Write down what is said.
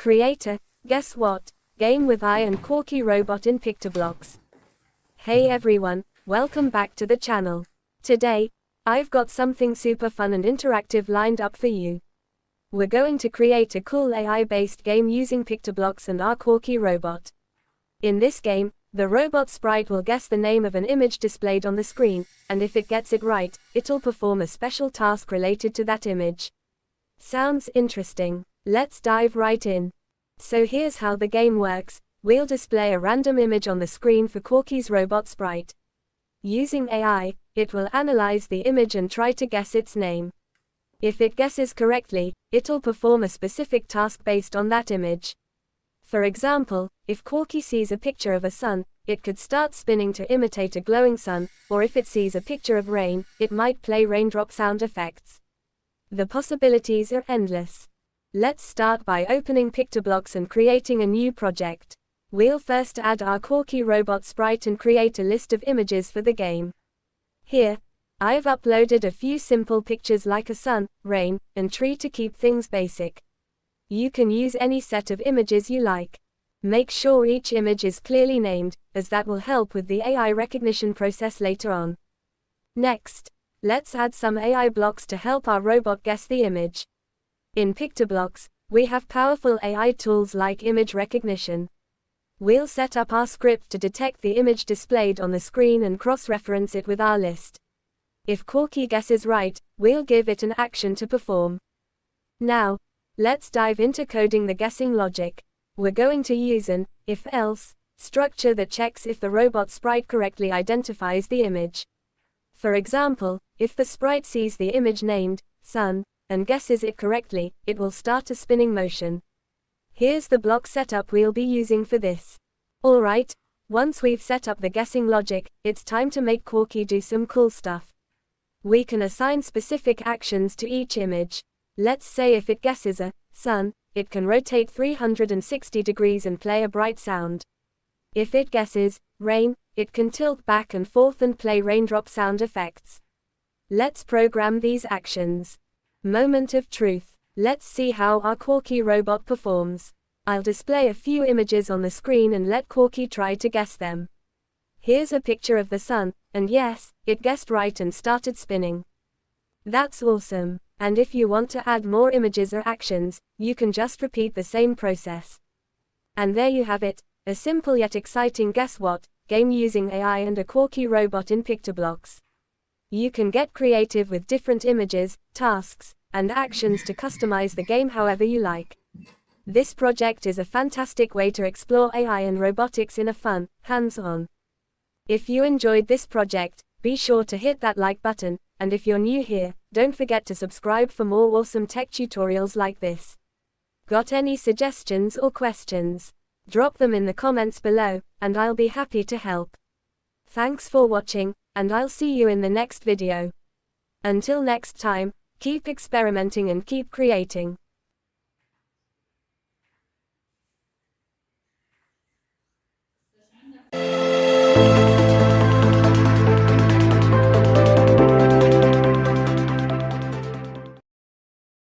Creator, guess what? Game with I and Quarky robot in PictoBlox. Hey everyone, welcome back to the channel. Today, I've got something super fun and interactive lined up for you. We're going to create a cool AI-based game using PictoBlox and our Quarky robot. In this game, the robot sprite will guess the name of an image displayed on the screen, and if it gets it right, it'll perform a special task related to that image. Sounds interesting. Let's dive right in. So here's how the game works. We'll display a random image on the screen for Quarky's robot sprite. Using AI, it will analyze the image and try to guess its name. If it guesses correctly, it'll perform a specific task based on that image. For example, if Quarky sees a picture of a sun, it could start spinning to imitate a glowing sun, or if it sees a picture of rain, it might play raindrop sound effects. The possibilities are endless. Let's start by opening PictoBlox and creating a new project. We'll first add our Quarky robot sprite and create a list of images for the game. Here, I've uploaded a few simple pictures like a sun, rain, and tree to keep things basic. You can use any set of images you like. Make sure each image is clearly named, as that will help with the AI recognition process later on. Next, let's add some AI blocks to help our robot guess the image. In PictoBlox, we have powerful AI tools like image recognition. We'll set up our script to detect the image displayed on the screen and cross-reference it with our list. If Quarky guesses right, we'll give it an action to perform. Now, let's dive into coding the guessing logic. We're going to use an if-else structure that checks if the robot sprite correctly identifies the image. For example, if the sprite sees the image named sun and guesses it correctly, it will start a spinning motion. Here's the block setup we'll be using for this. Alright, once we've set up the guessing logic, it's time to make Quarky do some cool stuff. We can assign specific actions to each image. Let's say if it guesses a sun, it can rotate 360 degrees and play a bright sound. If it guesses rain, it can tilt back and forth and play raindrop sound effects. Let's program these actions. Moment of truth. Let's see how our Quarky robot performs. I'll display a few images on the screen and let Quarky try to guess them. Here's a picture of the sun, and yes, it guessed right and started spinning. That's awesome. And if you want to add more images or actions, you can just repeat the same process. And there you have it, a simple yet exciting guess what game using AI and a Quarky robot in PictoBlox. You can get creative with different images, tasks, and actions to customize the game however you like. This project is a fantastic way to explore AI and robotics in a fun, hands-on. If you enjoyed this project, be sure to hit that like button, and if you're new here, don't forget to subscribe for more awesome tech tutorials like this. Got any suggestions or questions? Drop them in the comments below, and I'll be happy to help. Thanks for watching, and I'll see you in the next video. Until next time, keep experimenting and keep creating.